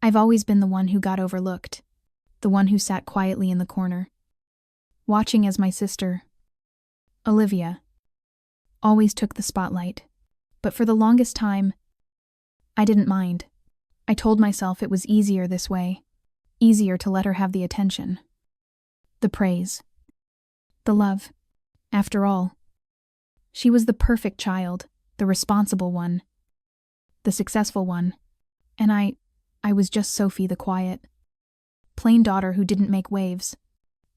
I've always been the one who got overlooked, the one who sat quietly in the corner, watching as my sister, Olivia, always took the spotlight. But for the longest time, I didn't mind. I told myself it was easier this way, easier to let her have the attention, the praise, the love. After all, she was the perfect child, the responsible one, the successful one, and I was just Sophie, the quiet, plain daughter who didn't make waves.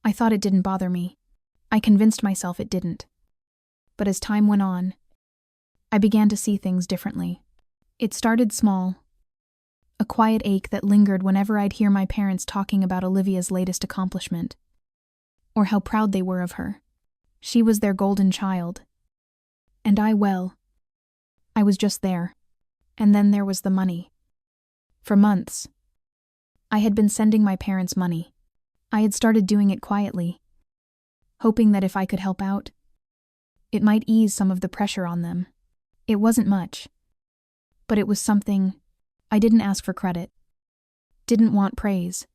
I thought it didn't bother me. I convinced myself it didn't. But as time went on, I began to see things differently. It started small, a quiet ache that lingered whenever I'd hear my parents talking about Olivia's latest accomplishment, or how proud they were of her. She was their golden child. And I was just there. And then there was the money. For months, I had been sending my parents money. I had started doing it quietly, hoping that if I could help out, it might ease some of the pressure on them. It wasn't much, but it was something. I didn't ask for credit, didn't want praise.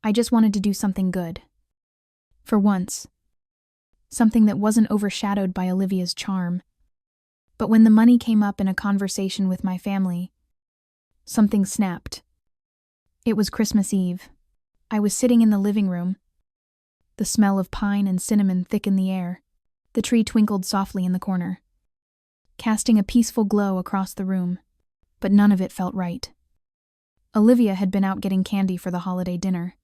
I just wanted to do something good. For once, something that wasn't overshadowed by Olivia's charm. But when the money came up in a conversation with my family, something snapped. It was Christmas Eve. I was sitting in the living room. The smell of pine and cinnamon thick in the air. The tree twinkled softly in the corner, casting a peaceful glow across the room, but none of it felt right. Olivia had been out getting candy for the holiday dinner.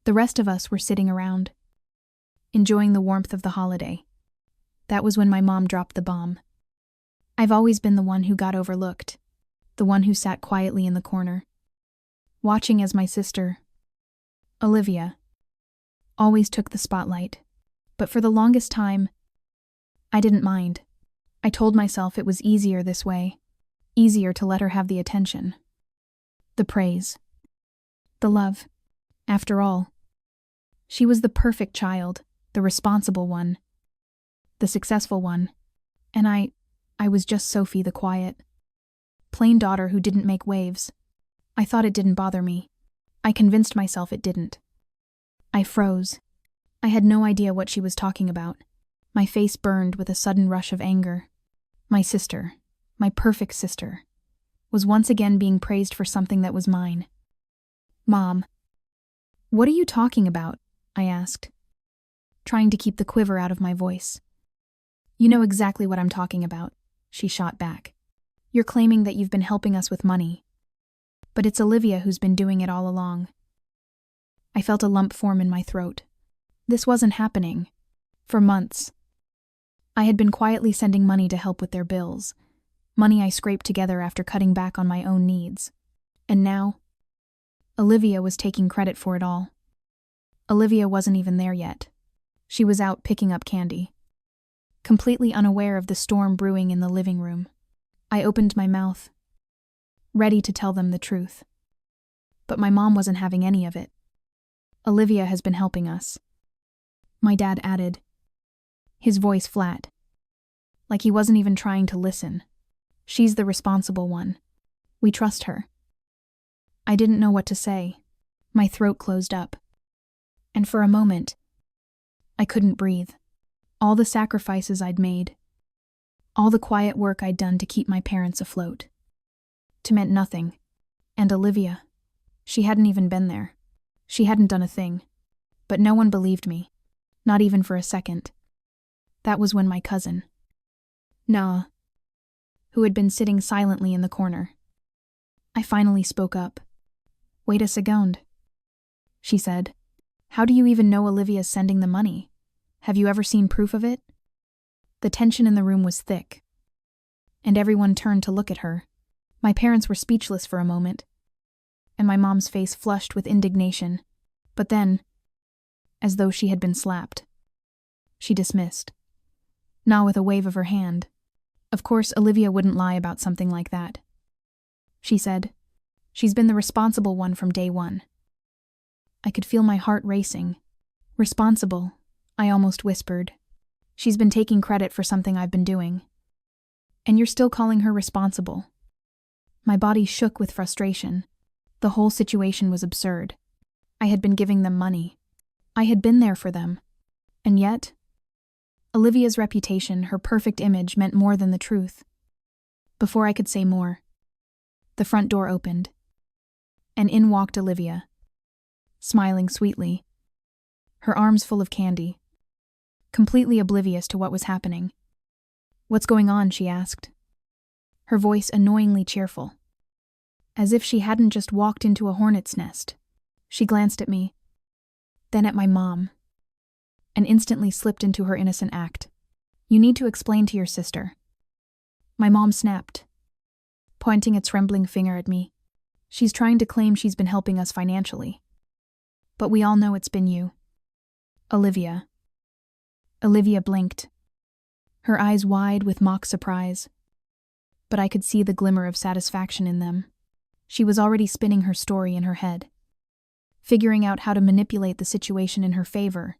The rest of us were sitting around, enjoying the warmth of the holiday. That was when my mom dropped the bomb. I've always been the one who got overlooked, the one who sat quietly in the corner, watching as my sister, Olivia, always took the spotlight. But for the longest time, I didn't mind. I told myself it was easier this way, easier to let her have the attention, the praise, the love. After all, she was the perfect child, the responsible one, the successful one, and I was just Sophie, the quiet, plain daughter who didn't make waves. I thought it didn't bother me. I convinced myself it didn't. I froze. I had no idea what she was talking about. My face burned with a sudden rush of anger. My sister, my perfect sister, was once again being praised for something that was mine. "Mom, what are you talking about?" I asked, trying to keep the quiver out of my voice. "You know exactly what I'm talking about," she shot back. "You're claiming that you've been helping us with money. But it's Olivia who's been doing it all along." I felt a lump form in my throat. This wasn't happening. For months, I had been quietly sending money to help with their bills, money I scraped together after cutting back on my own needs. And now, Olivia was taking credit for it all. Olivia wasn't even there yet. She was out picking up candy, completely unaware of the storm brewing in the living room. I opened my mouth, ready to tell them the truth. But my mom wasn't having any of it. "Olivia has been helping us," my dad added, his voice flat, like he wasn't even trying to listen. "She's the responsible one. We trust her." I didn't know what to say. My throat closed up. And for a moment, I couldn't breathe. All the sacrifices I'd made, all the quiet work I'd done to keep my parents afloat, to meant nothing. And Olivia, she hadn't even been there. She hadn't done a thing. But no one believed me, not even for a second. That was when my cousin, Nah, who had been sitting silently in the corner, I finally spoke up. "Wait a second," she said. "How do you even know Olivia's sending the money? Have you ever seen proof of it?" The tension in the room was thick, and everyone turned to look at her. My parents were speechless for a moment, and my mom's face flushed with indignation. But then, as though she had been slapped, she dismissed. Nah with a wave of her hand. Of course, Olivia wouldn't lie about something like that. She said, "She's been the responsible one from day one." I could feel my heart racing. "Responsible," I almost whispered. "She's been taking credit for something I've been doing. And you're still calling her responsible?" My body shook with frustration. The whole situation was absurd. I had been giving them money. I had been there for them. And yet, Olivia's reputation, her perfect image, meant more than the truth. Before I could say more, the front door opened, and in walked Olivia, smiling sweetly, her arms full of candy, completely oblivious to what was happening. "What's going on?" she asked, her voice annoyingly cheerful, as if she hadn't just walked into a hornet's nest. She glanced at me, then at my mom, and instantly slipped into her innocent act. "You need to explain to your sister." My mom snapped, pointing a trembling finger at me. "She's trying to claim she's been helping us financially. But we all know it's been you." Olivia. Olivia blinked, her eyes wide with mock surprise. But I could see the glimmer of satisfaction in them. She was already spinning her story in her head, figuring out how to manipulate the situation in her favor.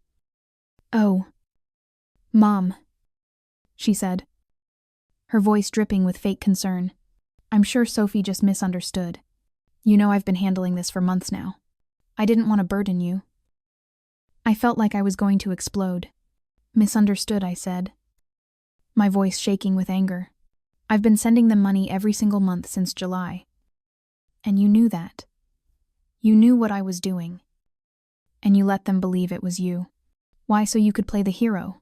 "Oh, Mom," she said, her voice dripping with fake concern. "I'm sure Sophie just misunderstood. You know I've been handling this for months now. I didn't want to burden you." I felt like I was going to explode. "Misunderstood," I said, my voice shaking with anger. "I've been sending them money every single month since July. And you knew that. You knew what I was doing. And you let them believe it was you. Why, so you could play the hero?"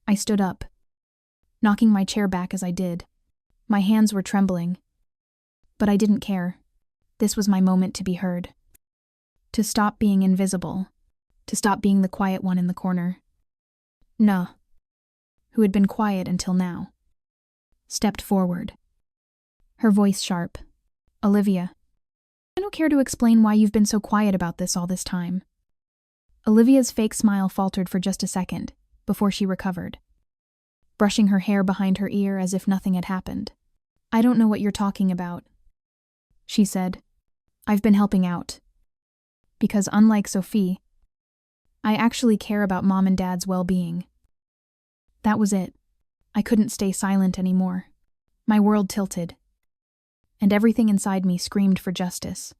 I stood up, knocking my chair back as I did. My hands were trembling. But I didn't care. This was my moment to be heard. To stop being invisible. To stop being the quiet one in the corner. Nah, who had been quiet until now, stepped forward, her voice sharp. "Olivia, I don't care to explain why you've been so quiet about this all this time." Olivia's fake smile faltered for just a second, before she recovered, brushing her hair behind her ear as if nothing had happened. "I don't know what you're talking about," she said. "I've been helping out. Because unlike Sophie, I actually care about Mom and Dad's well-being." That was it. I couldn't stay silent anymore. My world tilted, and everything inside me screamed for justice.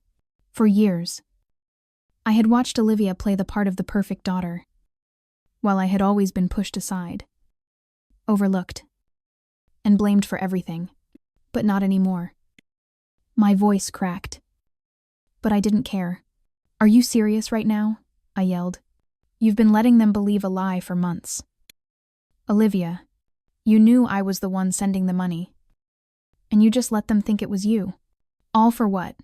For years, I had watched Olivia play the part of the perfect daughter, while I had always been pushed aside, overlooked, and blamed for everything. But not anymore. My voice cracked. But I didn't care. "Are you serious right now?" I yelled. "You've been letting them believe a lie for months. Olivia, you knew I was the one sending the money. And you just let them think it was you. All for what?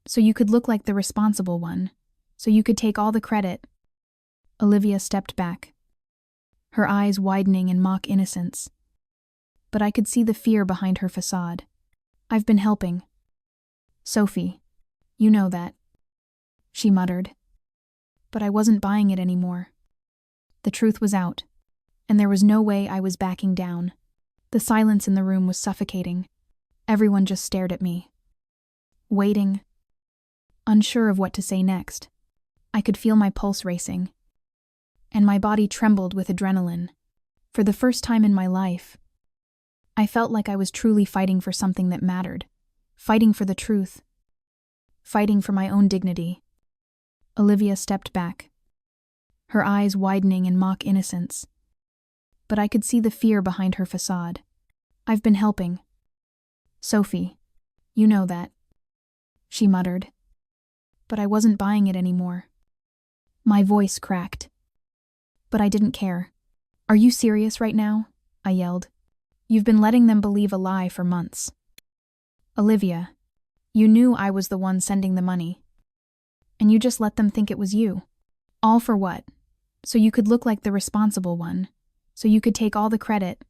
So you could look like the responsible one. So you could take all the credit." Olivia stepped back, her eyes widening in mock innocence. But I could see the fear behind her facade. "I've been helping. Sophie, you know that," she muttered. But I wasn't buying it anymore. The truth was out, and there was no way I was backing down. The silence in the room was suffocating. Everyone just stared at me, waiting, unsure of what to say next. I could feel my pulse racing, and my body trembled with adrenaline. For the first time in my life, I felt like I was truly fighting for something that mattered, fighting for the truth, fighting for my own dignity. Olivia stepped back, her eyes widening in mock innocence. But I could see the fear behind her facade. "I've been helping. Sophie, you know that," she muttered. But I wasn't buying it anymore. My voice cracked. But I didn't care. "Are you serious right now?" I yelled. "You've been letting them believe a lie for months. Olivia, you knew I was the one sending the money. And you just let them think it was you. All for what? So you could look like the responsible one. So you could take all the credit."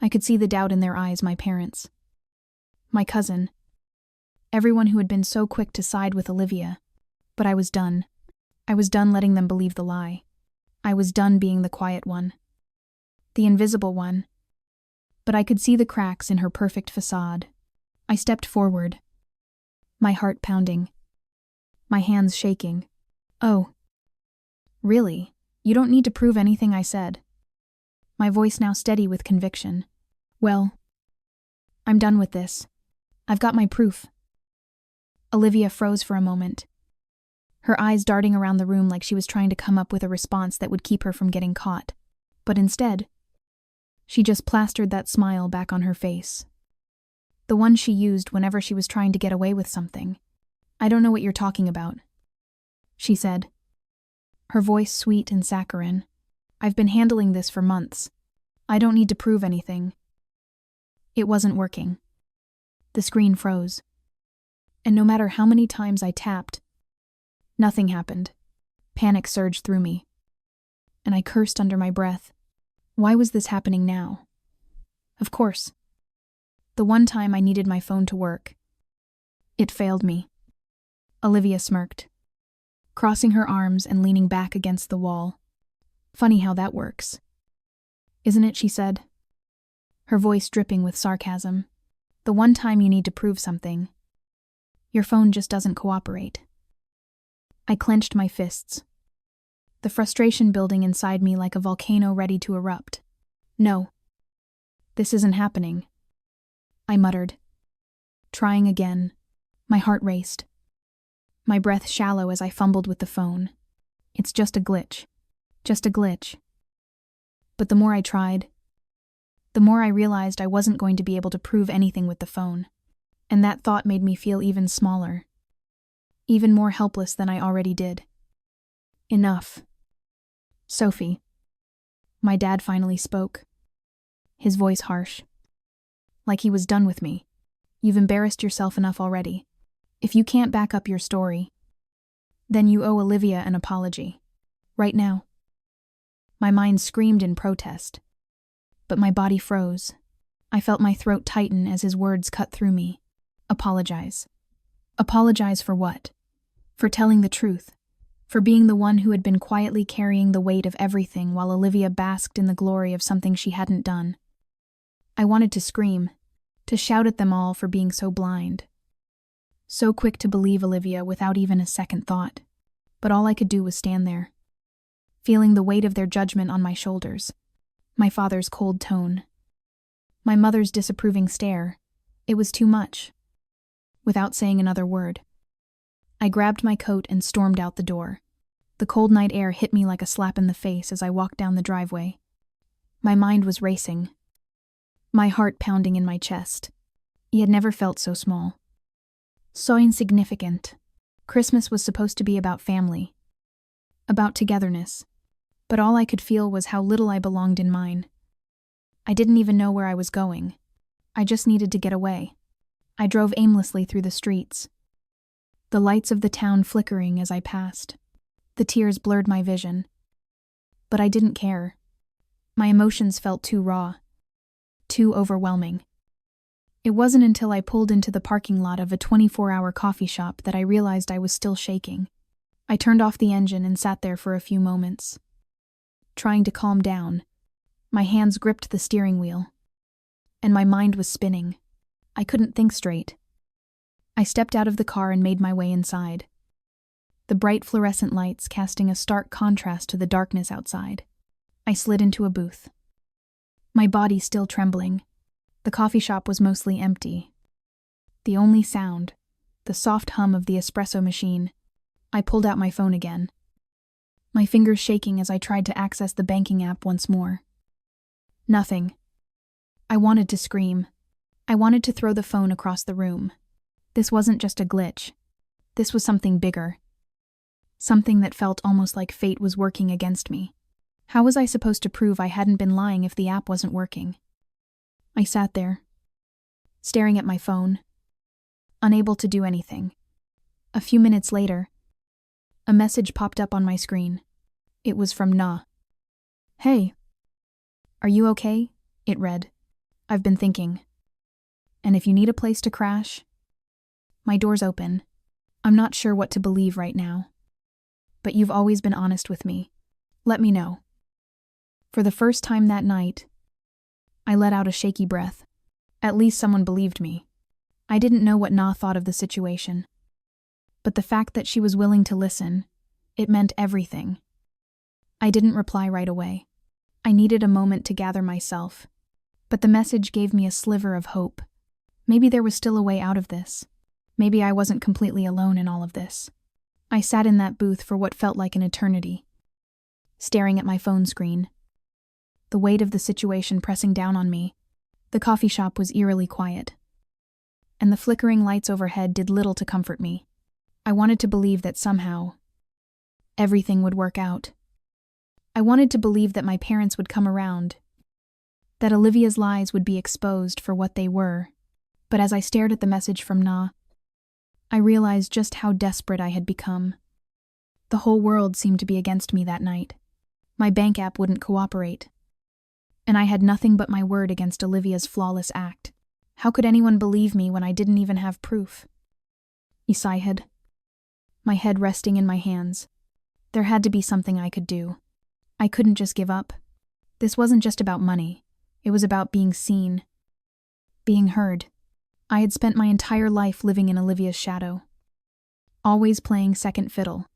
I could see the doubt in their eyes, my parents, my cousin, everyone who had been so quick to side with Olivia. But I was done. I was done letting them believe the lie. I was done being the quiet one, the invisible one. But I could see the cracks in her perfect facade. I stepped forward, my heart pounding, my hands shaking. "Oh, really? You don't need to prove anything I said." My voice now steady with conviction. "Well, I'm done with this. I've got my proof." Olivia froze for a moment, her eyes darting around the room like she was trying to come up with a response that would keep her from getting caught. But instead, she just plastered that smile back on her face. The one she used whenever she was trying to get away with something. "I don't know what you're talking about," she said, her voice sweet and saccharine. "I've been handling this for months. I don't need to prove anything." It wasn't working. The screen froze. And no matter how many times I tapped, nothing happened. Panic surged through me, and I cursed under my breath. Why was this happening now? Of course. The one time I needed my phone to work. It failed me. Olivia smirked, crossing her arms and leaning back against the wall. "Funny how that works. Isn't it?" she said, her voice dripping with sarcasm. "The one time you need to prove something, your phone just doesn't cooperate." I clenched my fists, the frustration building inside me like a volcano ready to erupt. "No. This isn't happening," I muttered, trying again. My heart raced, my breath shallow as I fumbled with the phone. "It's just a glitch. Just a glitch." But the more I tried, the more I realized I wasn't going to be able to prove anything with the phone. And that thought made me feel even smaller, even more helpless than I already did. "Enough. Sophie." My dad finally spoke, his voice harsh, like he was done with me. "You've embarrassed yourself enough already. If you can't back up your story, then you owe Olivia an apology. Right now." My mind screamed in protest, but my body froze. I felt my throat tighten as his words cut through me. Apologize. Apologize for what? For telling the truth. For being the one who had been quietly carrying the weight of everything while Olivia basked in the glory of something she hadn't done. I wanted to scream, to shout at them all for being so blind. So quick to believe Olivia without even a second thought. But all I could do was stand there, feeling the weight of their judgment on my shoulders. My father's cold tone, my mother's disapproving stare. It was too much. Without saying another word, I grabbed my coat and stormed out the door. The cold night air hit me like a slap in the face as I walked down the driveway. My mind was racing, my heart pounding in my chest. He had never felt so small, so insignificant. Christmas was supposed to be about family, about togetherness, but all I could feel was how little I belonged in mine. I didn't even know where I was going. I just needed to get away. I drove aimlessly through the streets, the lights of the town flickering as I passed. The tears blurred my vision, but I didn't care. My emotions felt too raw, too overwhelming. It wasn't until I pulled into the parking lot of a 24-hour coffee shop that I realized I was still shaking. I turned off the engine and sat there for a few moments, trying to calm down. My hands gripped the steering wheel, and my mind was spinning. I couldn't think straight. I stepped out of the car and made my way inside, the bright fluorescent lights casting a stark contrast to the darkness outside. I slid into a booth, my body still trembling. The coffee shop was mostly empty. The only sound, the soft hum of the espresso machine. I pulled out my phone again, my fingers shaking as I tried to access the banking app once more. Nothing. I wanted to scream. I wanted to throw the phone across the room. This wasn't just a glitch. This was something bigger. Something that felt almost like fate was working against me. How was I supposed to prove I hadn't been lying if the app wasn't working? I sat there, staring at my phone, unable to do anything. A few minutes later, a message popped up on my screen. It was from Na. "Hey. Are you okay?" it read. "I've been thinking. And if you need a place to crash, my door's open. I'm not sure what to believe right now. But you've always been honest with me. Let me know." For the first time that night, I let out a shaky breath. At least someone believed me. I didn't know what Na thought of the situation, but the fact that she was willing to listen, it meant everything. I didn't reply right away. I needed a moment to gather myself, but the message gave me a sliver of hope. Maybe there was still a way out of this. Maybe I wasn't completely alone in all of this. I sat in that booth for what felt like an eternity, staring at my phone screen, the weight of the situation pressing down on me. The coffee shop was eerily quiet, and the flickering lights overhead did little to comfort me. I wanted to believe that somehow everything would work out. I wanted to believe that my parents would come around, that Olivia's lies would be exposed for what they were. But as I stared at the message from Na, I realized just how desperate I had become. The whole world seemed to be against me that night. My bank app wouldn't cooperate, and I had nothing but my word against Olivia's flawless act. How could anyone believe me when I didn't even have proof? I sighed, my head resting in my hands. There had to be something I could do. I couldn't just give up. This wasn't just about money. It was about being seen, being heard. I had spent my entire life living in Olivia's shadow, always playing second fiddle,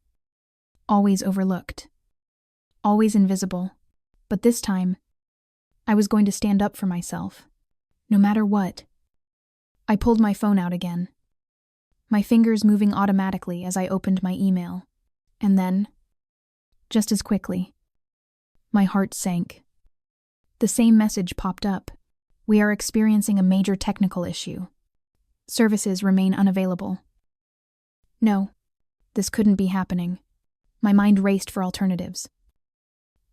always overlooked, always invisible. But this time, I was going to stand up for myself, no matter what. I pulled my phone out again, my fingers moving automatically as I opened my email. And then, just as quickly, my heart sank. The same message popped up. We are experiencing a major technical issue. Services remain unavailable. No, this couldn't be happening. My mind raced for alternatives.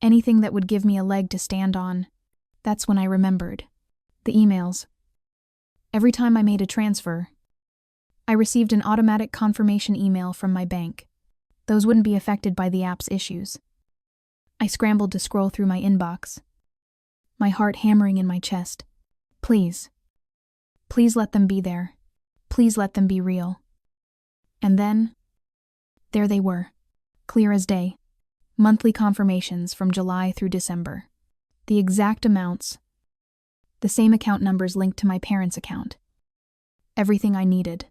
Anything that would give me a leg to stand on. That's when I remembered. The emails. Every time I made a transfer, I received an automatic confirmation email from my bank. Those wouldn't be affected by the app's issues. I scrambled to scroll through my inbox, my heart hammering in my chest. Please. Please let them be there. Please let them be real. And then, there they were, clear as day. Monthly confirmations from July through December. The exact amounts. The same account numbers linked to my parents' account. Everything I needed.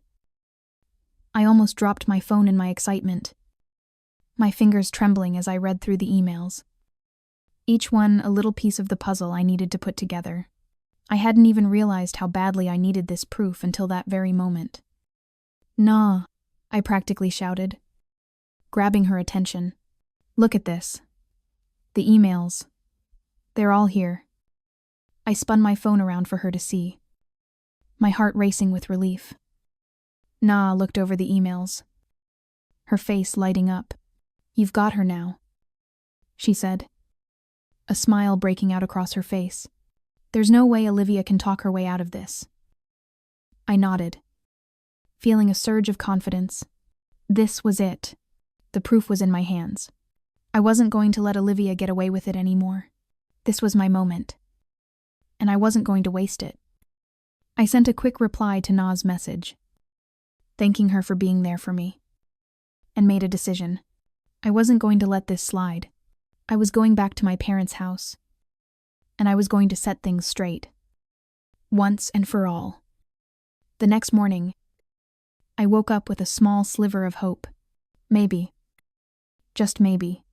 I almost dropped my phone in my excitement, my fingers trembling as I read through the emails. Each one a little piece of the puzzle I needed to put together. I hadn't even realized how badly I needed this proof until that very moment. "Nah," I practically shouted, grabbing her attention. "Look at this. The emails. They're all here." I spun my phone around for her to see, my heart racing with relief. Na looked over the emails, her face lighting up. "You've got her now," she said, a smile breaking out across her face. "There's no way Olivia can talk her way out of this." I nodded, feeling a surge of confidence. This was it. The proof was in my hands. I wasn't going to let Olivia get away with it anymore. This was my moment, and I wasn't going to waste it. I sent a quick reply to Na's message, thanking her for being there for me, and made a decision. I wasn't going to let this slide. I was going back to my parents' house, and I was going to set things straight, once and for all. The next morning, I woke up with a small sliver of hope. Maybe, just maybe,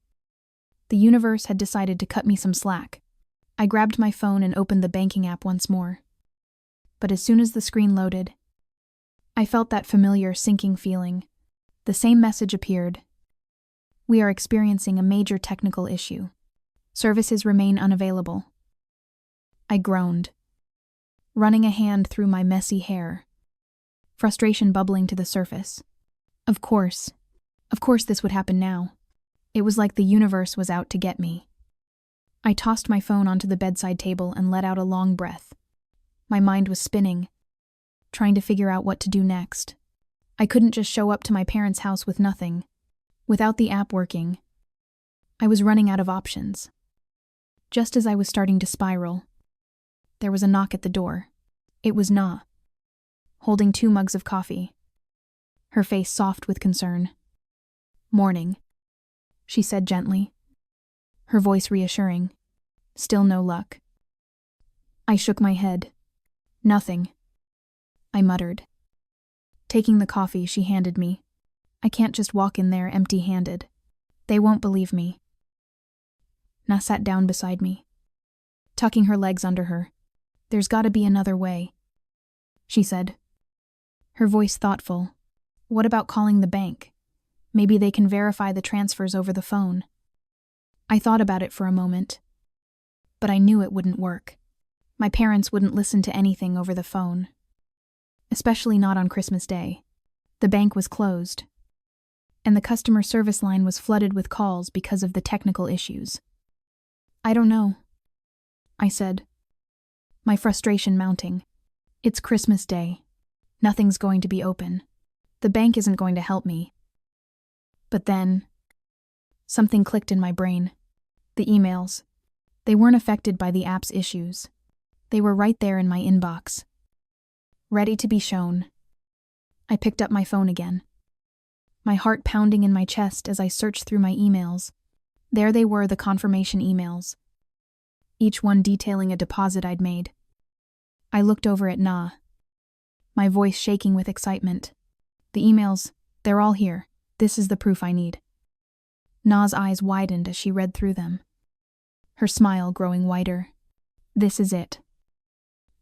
the universe had decided to cut me some slack. I grabbed my phone and opened the banking app once more. But as soon as the screen loaded, I felt that familiar sinking feeling. The same message appeared. "We are experiencing a major technical issue. Services remain unavailable." I groaned, running a hand through my messy hair, frustration bubbling to the surface. Of course this would happen now. It was like the universe was out to get me. I tossed my phone onto the bedside table and let out a long breath. My mind was spinning, trying to figure out what to do next. I couldn't just show up to my parents' house with nothing. Without the app working, I was running out of options. Just as I was starting to spiral, there was a knock at the door. It was Na, holding 2 mugs of coffee, her face soft with concern. "Morning," she said gently, her voice reassuring. Still no luck. I shook my head. "Nothing," I muttered, taking the coffee she handed me. I can't just walk in there empty-handed. They won't believe me. Na sat down beside me, tucking her legs under her. "There's gotta be another way," she said, Her voice thoughtful. What about calling the bank? Maybe they can verify the transfers over the phone. I thought about it for a moment, but I knew it wouldn't work. My parents wouldn't listen to anything over the phone, especially not on Christmas Day. The bank was closed, and the customer service line was flooded with calls because of the technical issues. I don't know, I said, my frustration mounting. It's Christmas Day. Nothing's going to be open. The bank isn't going to help me. But then, something clicked in my brain. The emails. They weren't affected by the app's issues. They were right there in my inbox, ready to be shown. I picked up my phone again, my heart pounding in my chest as I searched through my emails. There they were, the confirmation emails, each one detailing a deposit I'd made. I looked over at Na, my voice shaking with excitement. The emails, they're all here. This is the proof I need. Na's eyes widened as she read through them, her smile growing wider. This is it.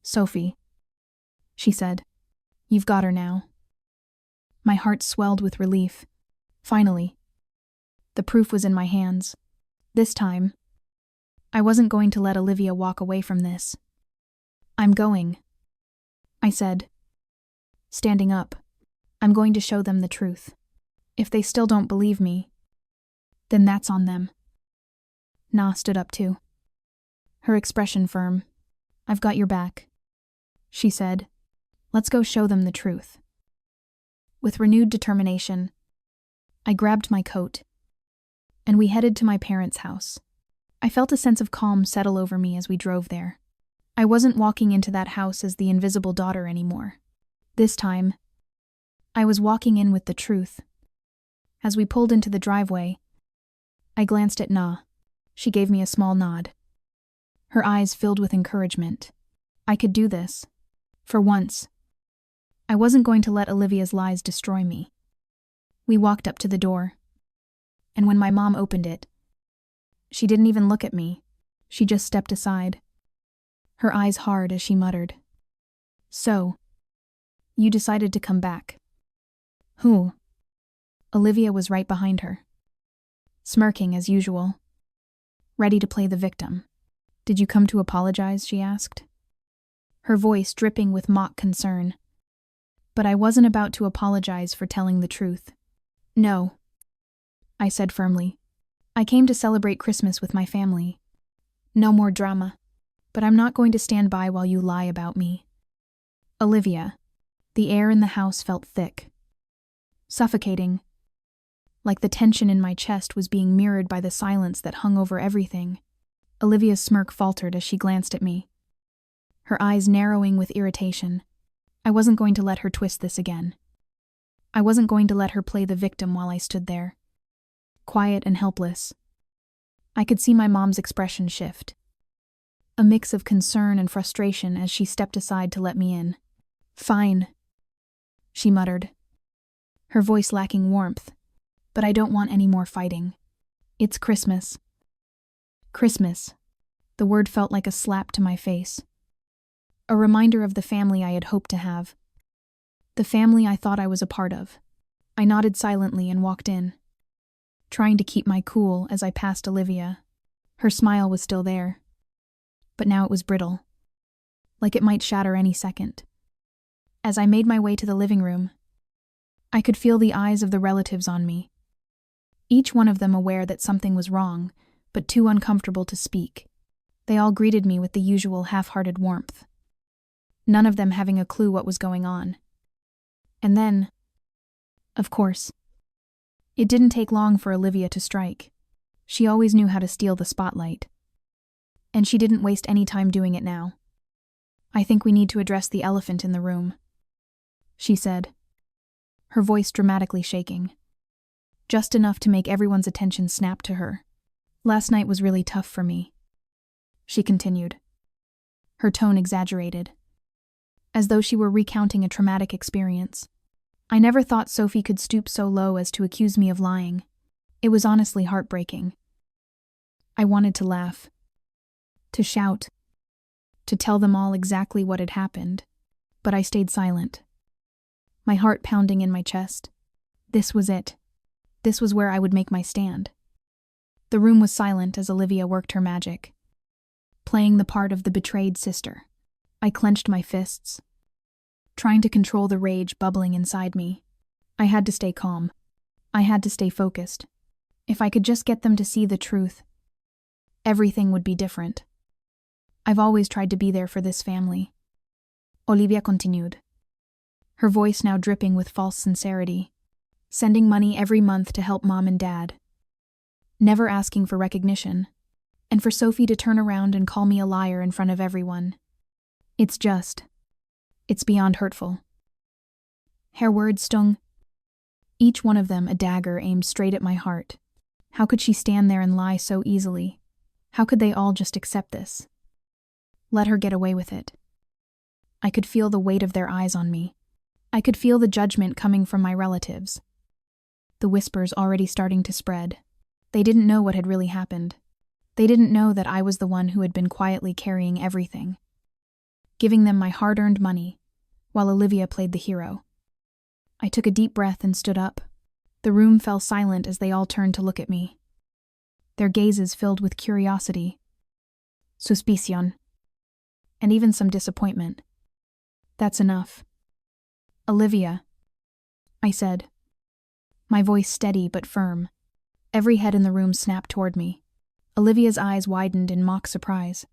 Sophie, she said. You've got her now. My heart swelled with relief. Finally. The proof was in my hands. This time, I wasn't going to let Olivia walk away from this. I'm going, I said, standing up. I'm going to show them the truth. If they still don't believe me, then that's on them. Na stood up too, her expression firm. I've got your back, she said. Let's go show them the truth. With renewed determination, I grabbed my coat, and we headed to my parents' house. I felt a sense of calm settle over me as we drove there. I wasn't walking into that house as the invisible daughter anymore. This time, I was walking in with the truth. As we pulled into the driveway, I glanced at Na. She gave me a small nod. Her eyes filled with encouragement. I could do this. For once, I wasn't going to let Olivia's lies destroy me. We walked up to the door, and when my mom opened it, she didn't even look at me. She just stepped aside, her eyes hard as she muttered, "So, you decided to come back." Who? Olivia was right behind her, smirking as usual, ready to play the victim. "Did you come to apologize?" she asked, her voice dripping with mock concern. But I wasn't about to apologize for telling the truth. "No," I said firmly. "I came to celebrate Christmas with my family. No more drama. But I'm not going to stand by while you lie about me." Olivia. The air in the house felt thick, suffocating, like the tension in my chest was being mirrored by the silence that hung over everything. Olivia's smirk faltered as she glanced at me, her eyes narrowing with irritation. I wasn't going to let her twist this again. I wasn't going to let her play the victim while I stood there, quiet and helpless. I could see my mom's expression shift, a mix of concern and frustration as she stepped aside to let me in. "Fine," she muttered, her voice lacking warmth, "but I don't want any more fighting. It's Christmas." Christmas. The word felt like a slap to my face. A reminder of the family I had hoped to have. The family I thought I was a part of. I nodded silently and walked in, trying to keep my cool as I passed Olivia. Her smile was still there, but now it was brittle, like it might shatter any second. As I made my way to the living room, I could feel the eyes of the relatives on me, each one of them aware that something was wrong, but too uncomfortable to speak. They all greeted me with the usual half-hearted warmth, none of them having a clue what was going on. And then, of course, it didn't take long for Olivia to strike. She always knew how to steal the spotlight, and she didn't waste any time doing it now. "I think we need to address the elephant in the room," she said, her voice dramatically shaking, just enough to make everyone's attention snap to her. "Last night was really tough for me," she continued, her tone exaggerated, as though she were recounting a traumatic experience. "I never thought Sophie could stoop so low as to accuse me of lying. It was honestly heartbreaking. I wanted to laugh, to shout, to tell them all exactly what had happened, but I stayed silent. my heart pounding in my chest. This was it. This was where I would make my stand. The room was silent as Olivia worked her magic, playing the part of the betrayed sister. I clenched my fists, trying to control the rage bubbling inside me. I had to stay calm. I had to stay focused. If I could just get them to see the truth, everything would be different. I've always tried to be there for this family. Olivia continued, her voice now dripping with false sincerity, sending money every month to help Mom and Dad, never asking for recognition, and for Sophie to turn around and call me a liar in front of everyone. It's beyond hurtful. Her words stung, each one of them a dagger aimed straight at my heart. How could she stand there and lie so easily? How could they all just accept this? Let her get away with it. I could feel the weight of their eyes on me. I could feel the judgment coming from my relatives. The whispers already starting to spread. They didn't know what had really happened. They didn't know that I was the one who had been quietly carrying everything, giving them my hard-earned money, while Olivia played the hero. I took a deep breath and stood up. The room fell silent as they all turned to look at me, their gazes filled with curiosity, suspicion, and even some disappointment. That's enough. Olivia, I said, my voice steady but firm. Every head in the room snapped toward me. Olivia's eyes widened in mock surprise,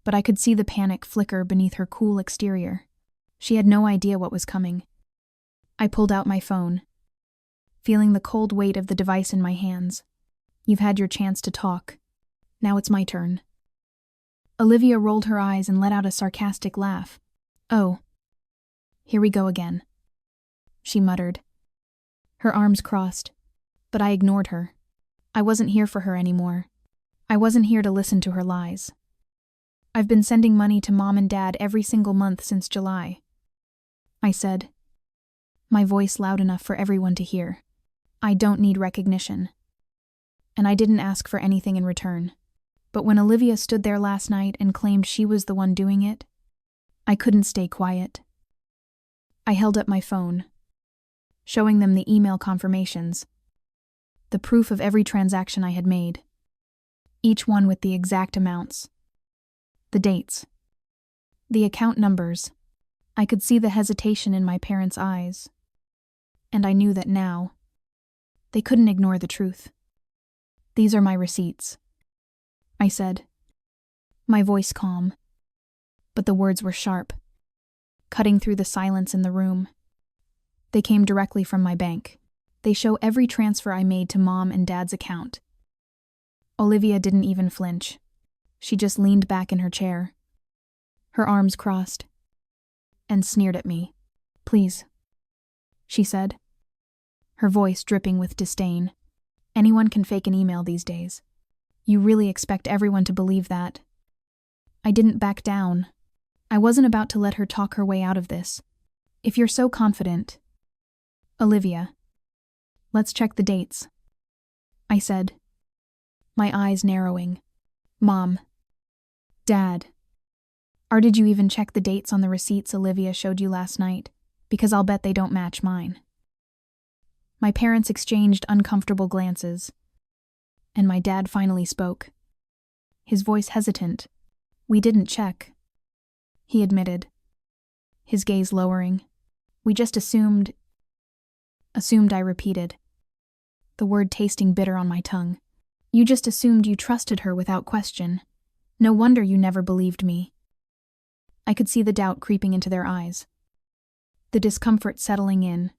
but I could see the panic flicker beneath her cool exterior. She had no idea what was coming. I pulled out my phone, feeling the cold weight of the device in my hands. You've had your chance to talk. Now it's my turn. Olivia rolled her eyes and let out a sarcastic laugh. Oh, here we go again, she muttered. Her arms crossed, but I ignored her. I wasn't here for her anymore. I wasn't here to listen to her lies. I've been sending money to Mom and Dad every single month since July, I said, my voice loud enough for everyone to hear. I don't need recognition. And I didn't ask for anything in return. But when Olivia stood there last night and claimed she was the one doing it, I couldn't stay quiet. I held up my phone, showing them the email confirmations, the proof of every transaction I had made, each one with the exact amounts, the dates, the account numbers. I could see the hesitation in my parents' eyes, and I knew that now they couldn't ignore the truth. These are my receipts, I said, my voice calm, but the words were sharp, cutting through the silence in the room. They came directly from my bank. They show every transfer I made to Mom and Dad's account. Olivia didn't even flinch. She just leaned back in her chair, her arms crossed, and sneered at me. Please, she said, her voice dripping with disdain. Anyone can fake an email these days. You really expect everyone to believe that? I didn't back down. I wasn't about to let her talk her way out of this. If you're so confident, Olivia, let's check the dates, I said, my eyes narrowing. Mom, Dad, or did you even check the dates on the receipts Olivia showed you last night? Because I'll bet they don't match mine. My parents exchanged uncomfortable glances, and my dad finally spoke, his voice hesitant. We didn't check, he admitted, his gaze lowering. We just assumed, I repeated, the word tasting bitter on my tongue. You just assumed you trusted her without question. No wonder you never believed me. I could see the doubt creeping into their eyes, the discomfort settling in,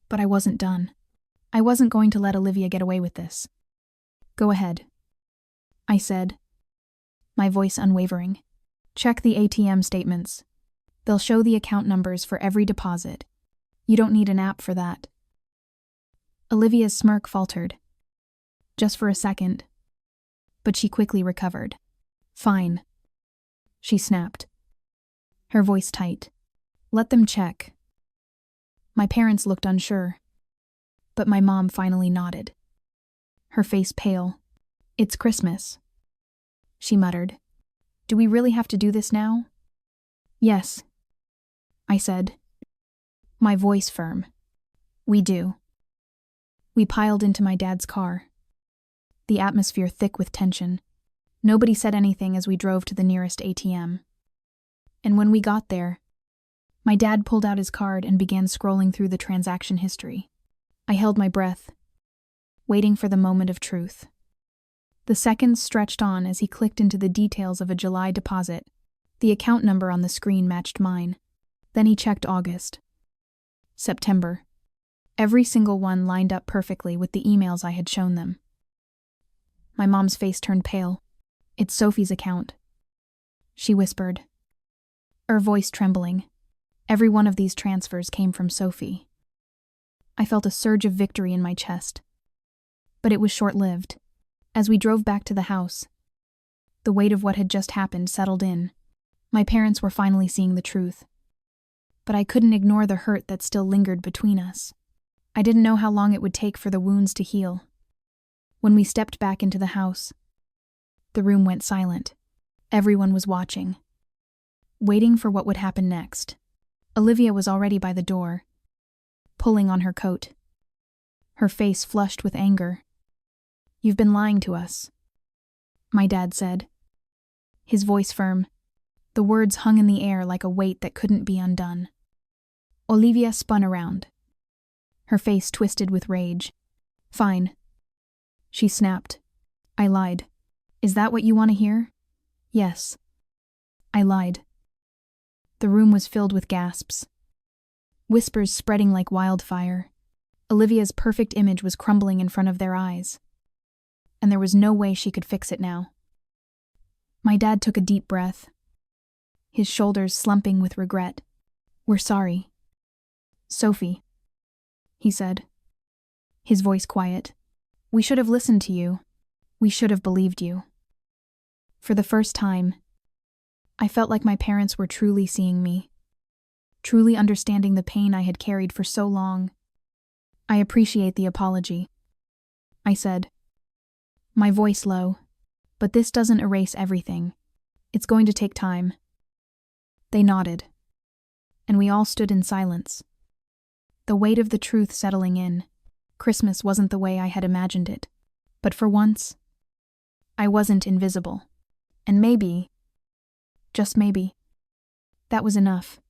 but I wasn't done. I wasn't going to let Olivia get away with this. Go ahead, I said, my voice unwavering. Check the ATM statements. They'll show the account numbers for every deposit. You don't need an app for that. Olivia's smirk faltered, just for a second, but she quickly recovered. Fine, she snapped, her voice tight. Let them check. My parents looked unsure, but my mom finally nodded, her face pale. It's Christmas, she muttered. Do we really have to do this now? Yes, I said, My voice firm. We do. We piled into my dad's car. The atmosphere thick with tension. Nobody said anything as we drove to the nearest ATM. And when we got there, my dad pulled out his card and began scrolling through the transaction history. I held my breath, waiting for the moment of truth. The seconds stretched on as he clicked into the details of a July deposit. The account number on the screen matched mine. Then he checked August. September. Every single one lined up perfectly with the emails I had shown them. My mom's face turned pale. It's Sophie's account, she whispered, her voice trembling. Every one of these transfers came from Sophie. I felt a surge of victory in my chest. But it was short-lived. As we drove back to the house, the weight of what had just happened settled in. My parents were finally seeing the truth. But I couldn't ignore the hurt that still lingered between us. I didn't know how long it would take for the wounds to heal. When we stepped back into the house, the room went silent. Everyone was watching, waiting for what would happen next. Olivia was already by the door, pulling on her coat, her face flushed with anger. You've been lying to us, my dad said, his voice firm. The words hung in the air like a weight that couldn't be undone. Olivia spun around, her face twisted with rage. Fine, she snapped. I lied. Is that what you want to hear? Yes. I lied. The room was filled with gasps, whispers spreading like wildfire. Olivia's perfect image was crumbling in front of their eyes, and there was no way she could fix it now. My dad took a deep breath, his shoulders slumping with regret. We're sorry. Sophie, he said, his voice quiet. We should have listened to you. We should have believed you. For the first time, I felt like my parents were truly seeing me, truly understanding the pain I had carried for so long. I appreciate the apology, I said, my voice low, but this doesn't erase everything. It's going to take time. They nodded, and we all stood in silence, the weight of the truth settling in. Christmas wasn't the way I had imagined it, but for once, I wasn't invisible. And maybe, just maybe, that was enough.